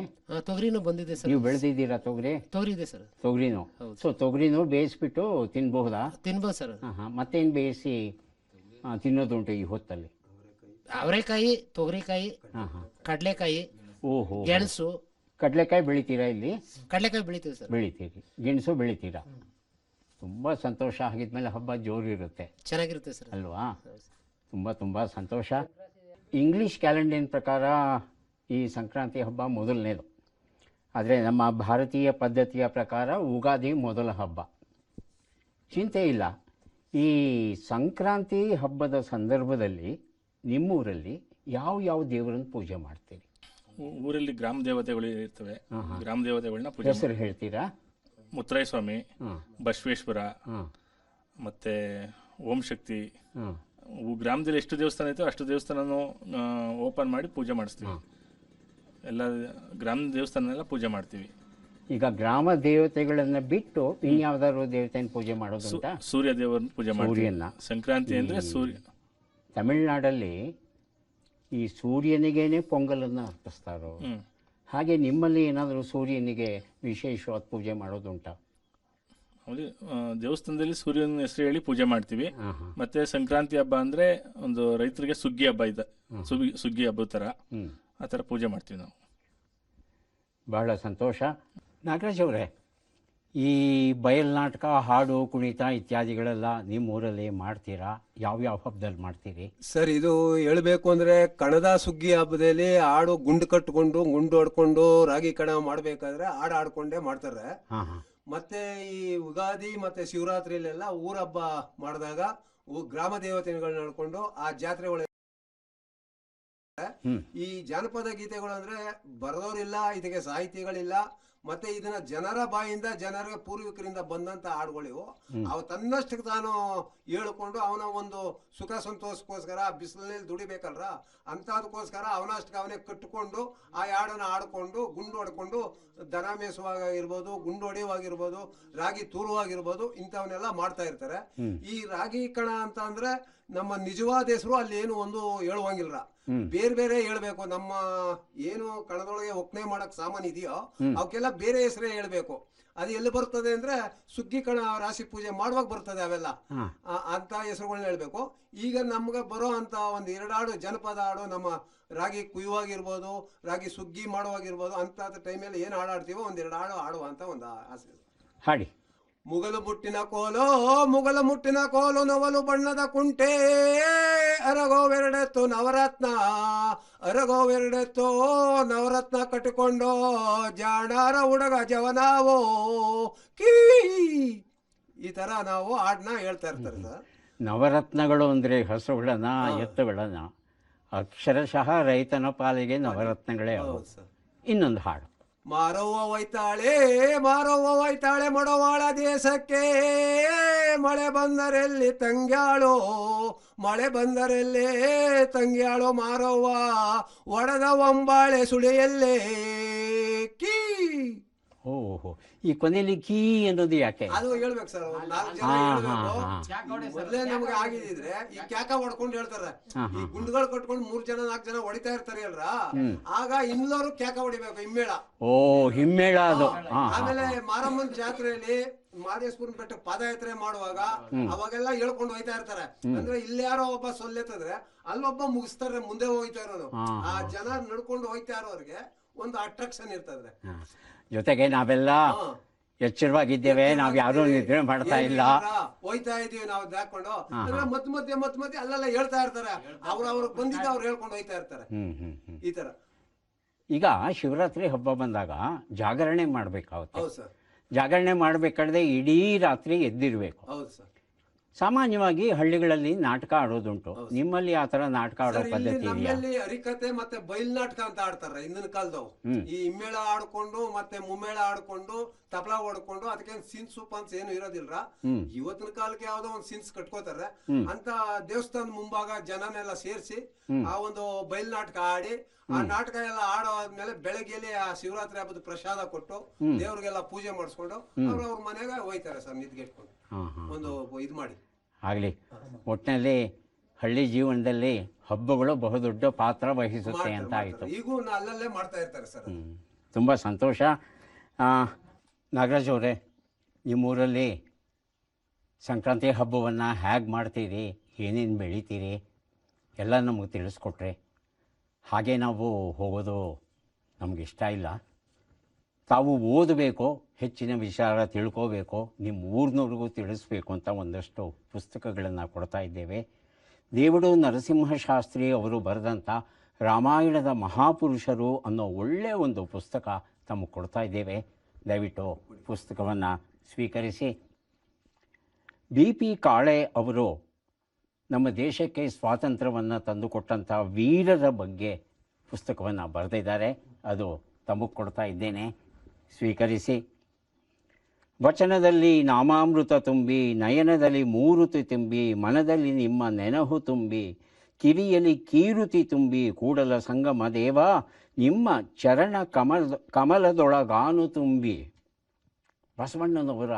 ತೊಗರಿನೂ ಬಂದಿದೆ ಸರ್. ನೀವು ಬೆಳೆದಿದ್ದೀರಾ ತೊಗರಿ? ತೊಗರಿ ಇದೆ ಸರ್. ತೊಗರಿನೂ? ಸೊ ತೊಗರಿನೂ ಬೇಯಿಸ್ಬಿಟ್ಟು ತಿನ್ಬಹುದಾ? ತಿನ್ಬೋದು ಸರ್. ಮತ್ತೇನು ಬೇಯಿಸಿ ತಿನ್ನೋದುಂಟು ಈ ಹೊತ್ತಲ್ಲಿ? ಅವರೆಕಾಯಿ, ತೊಗರಿಕಾಯಿ, ಕಡಲೆಕಾಯಿ, ಗೆಣಸು. ಕಡಲೆಕಾಯಿ ಬೆಳಿತೀರಾ ಇಲ್ಲಿ? ಕಡಲೆಕಾಯಿ ಬೆಳಿತೀವಿ ಸರ್. ಬೆಳಿತೀರಿ, ಗೆಣಸು ಬೆಳಿತೀರಾ? ತುಂಬ ಸಂತೋಷ. ಆಗಿದ್ಮೇಲೆ ಹಬ್ಬ ಜೋರಿರುತ್ತೆ, ಚೆನ್ನಾಗಿರುತ್ತೆ ಸರ್ ಅಲ್ವಾ? ತುಂಬ ಸಂತೋಷ. ಇಂಗ್ಲೀಷ್ ಕ್ಯಾಲೆಂಡರಿನ ಪ್ರಕಾರ ಈ ಸಂಕ್ರಾಂತಿ ಹಬ್ಬ ಮೊದಲನೇದು, ಆದರೆ ನಮ್ಮ ಭಾರತೀಯ ಪದ್ಧತಿಯ ಪ್ರಕಾರ ಉಗಾದಿ ಮೊದಲ ಹಬ್ಬ. ಚಿಂತೆ ಇಲ್ಲ. ಈ ಸಂಕ್ರಾಂತಿ ಹಬ್ಬದ ಸಂದರ್ಭದಲ್ಲಿ ನಿಮ್ಮೂರಲ್ಲಿ ಯಾವ ದೇವರನ್ನು ಪೂಜೆ ಮಾಡ್ತೀರಿ? ಊರಲ್ಲಿ ಗ್ರಾಮ ದೇವತೆಗಳು ಇರ್ತವೆ. ಗ್ರಾಮ ದೇವತೆಗಳನ್ನ ಪೂಜೆ. ಹೆಸರು ಹೇಳ್ತೀರಾ? ಮುತ್ತರಾಯ ಸ್ವಾಮಿ, ಬಸವೇಶ್ವರ, ಮತ್ತೆ ಓಂ ಶಕ್ತಿ. ಗ್ರಾಮದಲ್ಲಿ ಎಷ್ಟು ದೇವಸ್ಥಾನ ಐತೋ ಅಷ್ಟು ದೇವಸ್ಥಾನನೂ ಓಪನ್ ಮಾಡಿ ಪೂಜೆ ಮಾಡಿಸ್ತೀವಿ. ಎಲ್ಲ ಗ್ರಾಮ ದೇವಸ್ಥಾನ ಪೂಜೆ ಮಾಡ್ತೀವಿ. ಈಗ ಗ್ರಾಮ ದೇವತೆಗಳನ್ನ ಬಿಟ್ಟು ಇನ್ಯಾವ್ದಾದ್ರು ದೇವತೆಯನ್ನು ಪೂಜೆ ಮಾಡೋದು? ಸೂರ್ಯ ದೇವರನ್ನ ಪೂಜೆ ಮಾಡ್ತೀವಿ. ಸಂಕ್ರಾಂತಿ ಅಂದ್ರೆ ಸೂರ್ಯ. ತಮಿಳ್ನಾಡಲ್ಲಿ ಈ ಸೂರ್ಯನಿಗೇನೆ ಪೊಂಗಲನ್ನು ಅರ್ಪಿಸ್ತಾರೋ, ಹಾಗೆ ನಿಮ್ಮಲ್ಲಿ ಏನಾದರೂ ಸೂರ್ಯನಿಗೆ ವಿಶೇಷವಾದ ಪೂಜೆ ಮಾಡೋದುಂಟಾ? ದೇವಸ್ಥಾನದಲ್ಲಿ ಸೂರ್ಯನ ಹೆಸರು ಹೇಳಿ ಪೂಜೆ ಮಾಡ್ತೀವಿ. ಮತ್ತೆ ಸಂಕ್ರಾಂತಿ ಹಬ್ಬ ಅಂದ್ರೆ ಒಂದು ರೈತರಿಗೆ ಸುಗ್ಗಿ ಹಬ್ಬ ಇದೆ, ಸುಗ್ಗಿ ಹಬ್ಬದ ಥರ ಆ ಥರ ಪೂಜೆ ಮಾಡ್ತೀವಿ ನಾವು. ಬಹಳ ಸಂತೋಷ. ನಾಗರಾಜ್ ಅವರೇ, ಈ ಬಯಲ್ನಾಟಕ, ಹಾಡು, ಕುಣಿತ ಇತ್ಯಾದಿಗಳೆಲ್ಲ ನಿಮ್ಮೂರಲ್ಲಿ ಮಾಡ್ತೀರಾ? ಯಾವ್ಯಾವ ಹಬ್ಬದಲ್ಲಿ ಮಾಡ್ತೀರಿ ಸರ್? ಇದು ಹೇಳಬೇಕು ಅಂದರೆ ಕಣದ ಸುಗ್ಗಿ ಹಬ್ಬದಲ್ಲಿ ಹಾಡು ಗುಂಡು ಕಟ್ಕೊಂಡು ಗುಂಡು ಹೊಡ್ಕೊಂಡು ರಾಗಿ ಕಣ ಮಾಡಬೇಕಾದ್ರೆ ಹಾಡು ಆಡ್ಕೊಂಡೇ ಮಾಡ್ತಾರೆ. ಮತ್ತೆ ಈ ಯುಗಾದಿ ಮತ್ತೆ ಶಿವರಾತ್ರಿಲೆಲ್ಲ ಊರ ಹಬ್ಬ ಮಾಡಿದಾಗ ಗ್ರಾಮ ದೇವತೆಗಳನ್ನ ನಡ್ಕೊಂಡು ಆ ಜಾತ್ರೆಗಳು ಈ ಜಾನಪದ ಗೀತೆಗಳು ಅಂದ್ರೆ ಬರೆದವರಿಲ್ಲ, ಇದಕ್ಕೆ ಸಾಹಿತಿಗಳಿಲ್ಲ, ಮತ್ತೆ ಇದನ್ನ ಜನರ ಬಾಯಿಂದ ಜನರ ಪೂರ್ವಿಕರಿಂದ ಬಂದಂತ ಹಾಡುಗಳಿವು. ಅವ ತನ್ನಷ್ಟಕ್ಕೆ ತಾನು ಹೇಳ್ಕೊಂಡು ಅವನ ಒಂದು ಸುಖ ಸಂತೋಷಕ್ಕೋಸ್ಕರ ಬಿಸಿಲಲ್ಲಿ ದುಡಿಬೇಕಲ್ರ, ಅಂತದಕ್ಕೋಸ್ಕರ ಅವನಷ್ಟಕ್ಕೆ ಅವನೇ ಕಟ್ಟಿಕೊಂಡು ಆ ಹಾಡನ್ನ ಆಡ್ಕೊಂಡು ಗುಂಡು ಹೊಡ್ಕೊಂಡು ದನ ಮೇಸುವಾಗ ಇರ್ಬೋದು, ಗುಂಡು ಹೊಡೆಯುವಾಗಿರ್ಬೋದು, ರಾಗಿ ತೂರುವಾಗಿರ್ಬೋದು, ಇಂಥವನ್ನೆಲ್ಲ ಮಾಡ್ತಾ ಇರ್ತಾರೆ. ಈ ರಾಗಿ ಕಣ ಅಂತ ಅಂದ್ರೆ ನಮ್ಮ ನಿಜವಾದ ಹೆಸರು ಅಲ್ಲಿ ಏನು ಒಂದು ಹೇಳುವಂಗಿಲ್ಲ, ಬೇರೆ ಬೇರೆ ಹೇಳ್ಬೇಕು. ನಮ್ಮ ಏನು ಕಣದೊಳಗೆ ಒಕ್ಕಣೆ ಮಾಡಕ್ ಸಾಮಾನು ಇದೆಯೋ ಅವಕ್ಕೆಲ್ಲ ಬೇರೆ ಹೆಸರೇ ಹೇಳ್ಬೇಕು. ಅದು ಎಲ್ಲಿ ಬರ್ತದೆ ಅಂದ್ರೆ ಸುಗ್ಗಿ ಕಣ ರಾಶಿ ಪೂಜೆ ಮಾಡುವಾಗ ಬರ್ತದೆ ಅವೆಲ್ಲ, ಅಂತ ಹೆಸರುಗಳನ್ನ ಹೇಳ್ಬೇಕು. ಈಗ ನಮ್ಗೆ ಬರೋ ಅಂತ ಒಂದ್ 2 ಹಾಡು ಜನಪದ ಹಾಡು, ನಮ್ಮ ರಾಗಿ ಕುಯ್ಯುವಾಗಿರ್ಬೋದು, ರಾಗಿ ಸುಗ್ಗಿ ಮಾಡುವಾಗಿರ್ಬೋದು, ಅಂತ ಟೈಮಲ್ಲಿ ಏನು ಹಾಡಾಡ್ತೀವೋ 1-2 ಹಾಡು ಆಡುವ ಅಂತ ಒಂದು ಆಸೆ. ಹಾಡಿ. ಮುಗಲು ಮುಟ್ಟಿನ ಕೋಲು ನವಲು ಬಣ್ಣದ ಕುಂಟೆ, ಅರಗೋವೆರಡೆತ್ತು ನವರತ್ನ ಕಟ್ಟಿಕೊಂಡು ಜಾಣಾರ ಹುಡುಗ ಜವನಾವೋ ಕೀ, ಈ ತರ ನಾವು ಹಾಡನ್ನ ಹೇಳ್ತಾ ಇರ್ತಾರೆ ಸರ್. ನವರತ್ನಗಳು ಅಂದರೆ ಹಸುಗಳನ್ನ ಎತ್ತುಗಳನ್ನ, ಅಕ್ಷರಶಃ ರೈತನ ಪಾಲಿಗೆ ನವರತ್ನಗಳೇ ಅವು. ಇನ್ನೊಂದು ಹಾಡು. ಮಾರವ್ವ ಹೋಯ್ತಾಳೆ ಮಡವಾಳ ದೇಶಕ್ಕೆ, ಮಳೆ ಬಂದರೆಲ್ಲಿ ತಂಗ್ಯಾಳೋ ಮಾರವ್ವ, ಒಡೆದ ಒಂಬಾಳೆ ಸುಳಿಯಲ್ಲೇ ಕೀ. ಓಹೋ, ಈ ಕೊನೆಯಲ್ಲಿ ಕೀ ಅನ್ನೋದು ಯಾಕೆ? ಅದು ಹೇಳ್ಬೇಕು ಸರ್, 4 ಜನ ಹೇಳ್ಬೇಕು. ಮೊದಲೇ ನಮ್ಗೆ ಆಗಿದ್ರೆ ಈ ಕ್ಯಾಕ ಹೊಡ್ಕೊಂಡು ಹೇಳ್ತಾರೆ, ಈ ಗುಂಡುಗಳು ಕಟ್ಕೊಂಡು 3 ಜನ 4 ಜನ ಹೊಡಿತಾ ಇರ್ತಾರೆ ಅಲ್ರ, ಆಗ ಇನ್ನೋರು ಕ್ಯಾಕ ಹೊಡಿಬೇಕು, ಹಿಮ್ಮೇಳ. ಓ, ಹಿಮ್ಮೇಳ ಅದು. ಆಮೇಲೆ ಮಾರಮ್ಮನ ಜಾತ್ರೆಯಲ್ಲಿ ಮಾದೇಶ್ವರನ ಬೆಟ್ಟ ಪಾದಯಾತ್ರೆ ಮಾಡುವಾಗ ಅವಾಗೆಲ್ಲ ಹೇಳ್ಕೊಂಡು ಹೋಯ್ತಾ ಇರ್ತಾರೆ. ಅಂದ್ರೆ ಇಲ್ಲಿ ಯಾರೋ ಒಬ್ಬ ಸೊಲ್ಲೆತ್ತದ್ರೆ ಅಲ್ಲೊಬ್ಬ ಮುಗಿಸ್ತಾರೆ, ಮುಂದೆ ಹೋಯ್ತಾ ಇರೋದು. ಆ ಜನ ನಡ್ಕೊಂಡು ಹೋಯ್ತಾ ಇರೋರಿಗೆ ಒಂದು ಅಟ್ರಾಕ್ಷನ್ ಇರ್ತದೆ. ಜೊತೆಗೆ ನಾವೆಲ್ಲ ಎಚ್ಚರವಾಗಿದ್ದೇವೆ, ನಾವ್ ಯಾರು ನಿದ್ರೆ ಮಾಡ್ತಾ ಇಲ್ಲ, ಹೋಯ್ತಾ ಇದೀವಿ ನಾವು ಹಾಕೊಂಡು. ಮಧ್ಯ ಅಲ್ಲೆಲ್ಲ ಹೇಳ್ತಾ ಇರ್ತಾರೆ, ಅವ್ರು ಬಂದಿದ್ದ ಅವ್ರು ಹೇಳ್ಕೊಂಡು ಹೋಯ್ತಾ ಇರ್ತಾರೆ. ಈ ತರ ಈಗ ಶಿವರಾತ್ರಿ ಹಬ್ಬ ಬಂದಾಗ ಜಾಗರಣೆ ಮಾಡ್ಬೇಕಾಗುತ್ತೆ. ಹೌದು ಸರ್. ಜಾಗರಣೆ ಮಾಡ್ಬೇಕಾದ್ರೆ ಇಡೀ ರಾತ್ರಿ ಎದ್ದಿರ್ಬೇಕು. ಹೌದು ಸರ್. ಸಾಮಾನ್ಯವಾಗಿ ಹಳ್ಳಿಗಳಲ್ಲಿ ನಾಟಕ ಆಡೋದುಂಟು, ನಿಮ್ಮಲ್ಲಿ ಆ ತರ ನಾಟಕ ಆಡೋ ಪದ್ಧತಿ ಇದೆಯಾ? ನಮ್ಮಲ್ಲಿ ಹರಿಕತೆ ಮತ್ತೆ ಬಯಲ್ ನಾಟಕ ಅಂತ ಆಡ್ತಾರ ಹಿಂದಿನ ಕಾಲದವು. ಈ ಹಿಮ್ಮೇಳ ಆಡ್ಕೊಂಡು ಮತ್ತೆ ಮುಮ್ಮೇಳ ಆಡ್ಕೊಂಡು ತಬಲಾ ಹೊಡ್ಕೊಂಡು, ಅದಕ್ಕೆ ಸಿನ್ಸ್ ಸೂಪ್ ಅಂತ ಏನು ಇರೋದಿಲ್ಲ. ಇವತ್ತಿನ ಕಾಲಕ್ಕೆ ಯಾವ್ದೋ ಒಂದು ಸಿನ್ಸ್ ಕಟ್ಕೋತಾರೆ ಅಂತ ದೇವಸ್ಥಾನದ ಮುಂಭಾಗ ಜನನೆಲ್ಲ ಸೇರಿಸಿ ಆ ಒಂದು ಬಯಲ್ ನಾಟಕ ಆಡಿ, ಆ ನಾಟಕ ಎಲ್ಲ ಆಡೋದ್ಮೇಲೆ ಬೆಳಗ್ಗೆಯಲ್ಲಿ ಆ ಶಿವರಾತ್ರಿ ಹಬ್ಬದ ಪ್ರಸಾದ ಕೊಟ್ಟು ದೇವ್ರಿಗೆಲ್ಲ ಪೂಜೆ ಮಾಡಿಸ್ಕೊಂಡು ಅವ್ರ ಮನೆಗೆ ಹೋಯ್ತಾರೆ ಸರ್, ನಿದ್ಗೆಟ್ಕೊಂಡು ಒಂದು ಇದು ಮಾಡಿ. ಆಗ್ಲಿ, ಒಟ್ಟಿನಲ್ಲಿ ಹಳ್ಳಿ ಜೀವನದಲ್ಲಿ ಹಬ್ಬಗಳು ಬಹುದೊಡ್ಡ ಪಾತ್ರ ವಹಿಸುತ್ತೆ ಅಂತ ಆಯಿತು. ಈಗೂ ಅಲ್ಲಲ್ಲೇ ಮಾಡ್ತಾ ಇರ್ತಾರೆ ಸರ್. ತುಂಬ ಸಂತೋಷ. ನಾಗರಾಜ್ ಅವರೇ, ನಿಮ್ಮೂರಲ್ಲಿ ಸಂಕ್ರಾಂತಿ ಹಬ್ಬವನ್ನು ಹೇಗೆ ಮಾಡ್ತೀರಿ, ಏನೇನು ಬೆಳಿತೀರಿ ಎಲ್ಲ ನಮಗೆ ತಿಳಿಸ್ಕೊಟ್ರೆ. ಹಾಗೆ ನಾವು ಹೋಗೋದು ನಮಗಿಷ್ಟ ಇಲ್ಲ. ತಾವು ಓದಬೇಕು, ಹೆಚ್ಚಿನ ವಿಚಾರ ತಿಳ್ಕೋಬೇಕು, ನಿಮ್ಮ ಊರಿನವ್ರಿಗೂ ತಿಳಿಸ್ಬೇಕು ಅಂತ ಒಂದಷ್ಟು ಪುಸ್ತಕಗಳನ್ನು ಕೊಡ್ತಾ ಇದ್ದೇವೆ. ದೇವಡು ನರಸಿಂಹಶಾಸ್ತ್ರಿ ಅವರು ಬರೆದಂಥ ರಾಮಾಯಣದ ಮಹಾಪುರುಷರು ಅನ್ನೋ ಒಳ್ಳೆಯ ಒಂದು ಪುಸ್ತಕ ತಮಗೆ ಕೊಡ್ತಾ ಇದ್ದೇವೆ. ದಯವಿಟ್ಟು ಪುಸ್ತಕವನ್ನು ಸ್ವೀಕರಿಸಿ. BP ಕಾಳೆ ಅವರು ನಮ್ಮ ದೇಶಕ್ಕೆ ಸ್ವಾತಂತ್ರ್ಯವನ್ನು ತಂದುಕೊಟ್ಟಂಥ ವೀರರ ಬಗ್ಗೆ ಪುಸ್ತಕವನ್ನು ಬರೆದಿದ್ದಾರೆ, ಅದು ತಮಗೆ ಕೊಡ್ತಾ ಇದ್ದೇನೆ, ಸ್ವೀಕರಿಸಿ. ವಚನದಲ್ಲಿ ನಾಮಾಮೃತ ತುಂಬಿ, ನಯನದಲ್ಲಿ ಮೂರುತಿ ತುಂಬಿ, ಮನದಲ್ಲಿ ನಿಮ್ಮ ನೆನಹು ತುಂಬಿ, ಕಿವಿಯಲ್ಲಿ ಕೀರುತಿ ತುಂಬಿ, ಕೂಡಲ ಸಂಗಮ ದೇವ ನಿಮ್ಮ ಚರಣ ಕಮಲದೊಳಗಾನು ತುಂಬಿ. ಬಸವಣ್ಣನವರ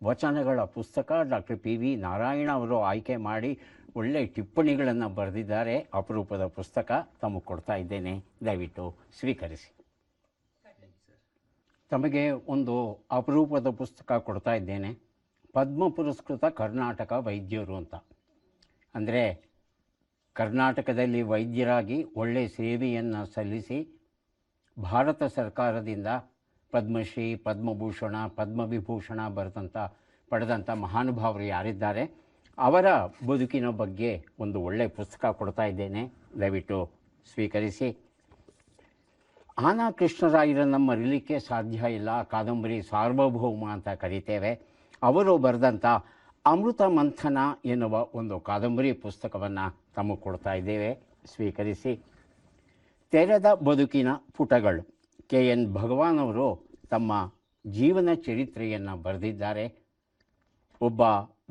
ವಚನಗಳ ಪುಸ್ತಕ ಡಾಕ್ಟರ್ PV ನಾರಾಯಣ ಅವರು ಆಯ್ಕೆ ಮಾಡಿ ಒಳ್ಳೆಯ ಟಿಪ್ಪಣಿಗಳನ್ನು ಬರೆದಿದ್ದಾರೆ. ಅಪರೂಪದ ಪುಸ್ತಕ ತಮಗೆ ಕೊಡ್ತಾ ಇದ್ದೇನೆ, ದಯವಿಟ್ಟು ಸ್ವೀಕರಿಸಿ. ತಮಗೆ ಒಂದು ಅಪರೂಪದ ಪುಸ್ತಕ ಕೊಡ್ತಾ ಇದ್ದೇನೆ, ಪದ್ಮ ಪುರಸ್ಕೃತ ಕರ್ನಾಟಕ ವೈದ್ಯರು ಅಂತ. ಅಂದರೆ ಕರ್ನಾಟಕದಲ್ಲಿ ವೈದ್ಯರಾಗಿ ಒಳ್ಳೆಯ ಸೇವೆಯನ್ನು ಸಲ್ಲಿಸಿ ಭಾರತ ಸರ್ಕಾರದಿಂದ ಪದ್ಮಶ್ರೀ, ಪದ್ಮಭೂಷಣ, ಪದ್ಮವಿಭೂಷಣ ಪಡೆದಂಥ ಮಹಾನುಭಾವರು ಯಾರಿದ್ದಾರೆ ಅವರ ಬದುಕಿನ ಬಗ್ಗೆ ಒಂದು ಒಳ್ಳೆಯ ಪುಸ್ತಕ ಕೊಡ್ತಾ ಇದ್ದೇನೆ, ದಯವಿಟ್ಟು ಸ್ವೀಕರಿಸಿ. ಆನಾ ಕೃಷ್ಣರಾಯರನ್ನು ಮರೀಲಿಕ್ಕೆ ಸಾಧ್ಯ ಇಲ್ಲ. ಕಾದಂಬರಿ ಸಾರ್ವಭೌಮ ಅಂತ ಕರಿತೇವೆ. ಅವರು ಬರೆದಂಥ ಅಮೃತ ಮಂಥನ ಎನ್ನುವ ಒಂದು ಕಾದಂಬರಿ ಪುಸ್ತಕವನ್ನು ತಮಗೆ ಕೊಡ್ತಾ ಇದ್ದೇವೆ, ಸ್ವೀಕರಿಸಿ. ತೆರೆದ ಬದುಕಿನ ಪುಟಗಳು, KN ಭಗವಾನ್ ಅವರು ತಮ್ಮ ಜೀವನ ಚರಿತ್ರೆಯನ್ನು ಬರೆದಿದ್ದಾರೆ. ಒಬ್ಬ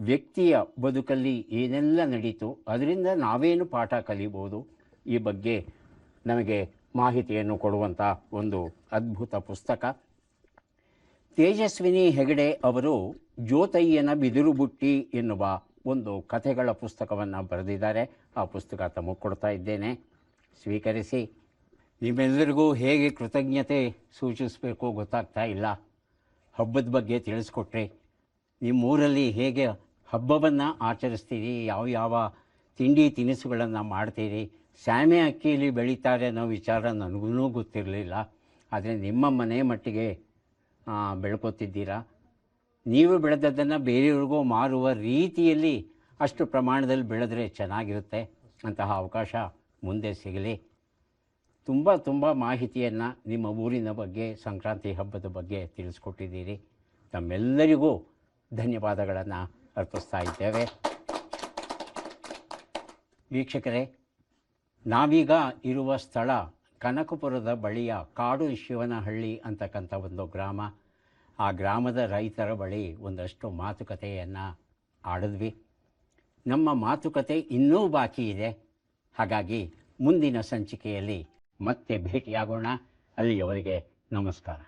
ವ್ಯಕ್ತಿಯ ಬದುಕಲ್ಲಿ ಏನೆಲ್ಲ ನಡೀತು, ಅದರಿಂದ ನಾವೇನು ಪಾಠ ಕಲಿಬೋದು, ಈ ಬಗ್ಗೆ ನಮಗೆ ಮಾಹಿತಿಯನ್ನು ಕೊಡುವಂಥ ಒಂದು ಅದ್ಭುತ ಪುಸ್ತಕ. ತೇಜಸ್ವಿನಿ ಹೆಗಡೆ ಅವರು ಜ್ಯೋತಯ್ಯನ ಬಿದಿರು ಬುಟ್ಟಿ ಎನ್ನುವ ಒಂದು ಕಥೆಗಳ ಪುಸ್ತಕವನ್ನು ಬರೆದಿದ್ದಾರೆ. ಆ ಪುಸ್ತಕ ತಮಗೆ ಕೊಡ್ತಾ ಇದ್ದೇನೆ, ಸ್ವೀಕರಿಸಿ. ನಿಮ್ಮೆಲ್ಲರಿಗೂ ಹೇಗೆ ಕೃತಜ್ಞತೆ ಸೂಚಿಸಬೇಕು ಗೊತ್ತಾಗ್ತಾ ಇಲ್ಲ. ಹಬ್ಬದ ಬಗ್ಗೆ ತಿಳಿಸ್ಕೊಟ್ರಿ, ನಿಮ್ಮೂರಲ್ಲಿ ಹೇಗೆ ಹಬ್ಬವನ್ನು ಆಚರಿಸ್ತೀರಿ, ಯಾವ ಯಾವ ತಿಂಡಿ ತಿನಿಸುಗಳನ್ನು ಮಾಡ್ತೀರಿ. ಸ್ಯಾಮೆ ಅಕ್ಕಿಯಲ್ಲಿ ಬೆಳೀತಾರೆ ಅನ್ನೋ ವಿಚಾರ ನನಗೂ ಗೊತ್ತಿರಲಿಲ್ಲ. ಆದರೆ ನಿಮ್ಮ ಮನೆ ಮಟ್ಟಿಗೆ ಬೆಳ್ಕೊತಿದ್ದೀರಾ. ನೀವು ಬೆಳೆದದ್ದನ್ನು ಬೇರೆಯವ್ರಿಗೂ ಮಾರುವ ರೀತಿಯಲ್ಲಿ ಅಷ್ಟು ಪ್ರಮಾಣದಲ್ಲಿ ಬೆಳೆದ್ರೆ ಚೆನ್ನಾಗಿರುತ್ತೆ. ಅಂತಹ ಅವಕಾಶ ಮುಂದೆ ಸಿಗಲಿ. ತುಂಬ ತುಂಬ ಮಾಹಿತಿಯನ್ನು ನಿಮ್ಮ ಊರಿನ ಬಗ್ಗೆ, ಸಂಕ್ರಾಂತಿ ಹಬ್ಬದ ಬಗ್ಗೆ ತಿಳಿಸ್ಕೊಟ್ಟಿದ್ದೀರಿ. ತಮ್ಮೆಲ್ಲರಿಗೂ ಧನ್ಯವಾದಗಳನ್ನು ಅರ್ಪಿಸ್ತಾ ಇದ್ದೇವೆ. ವೀಕ್ಷಕರೇ, ನಾವೀಗ ಇರುವ ಸ್ಥಳ ಕನಕಪುರದ ಬಳಿಯ ಕಾಡು ಶಿವನಹಳ್ಳಿ ಅಂತಕ್ಕಂಥ ಒಂದು ಗ್ರಾಮ. ಆ ಗ್ರಾಮದ ರೈತರ ಬಳಿ ಒಂದಷ್ಟು ಮಾತುಕತೆಯನ್ನು ಆಡಿದ್ವಿ. ನಮ್ಮ ಮಾತುಕತೆ ಇನ್ನೂ ಬಾಕಿ ಇದೆ. ಹಾಗಾಗಿ ಮುಂದಿನ ಸಂಚಿಕೆಯಲ್ಲಿ ಮತ್ತೆ ಭೇಟಿಯಾಗೋಣ. ಅಲ್ಲಿಯವರೆಗೆ ನಮಸ್ಕಾರ.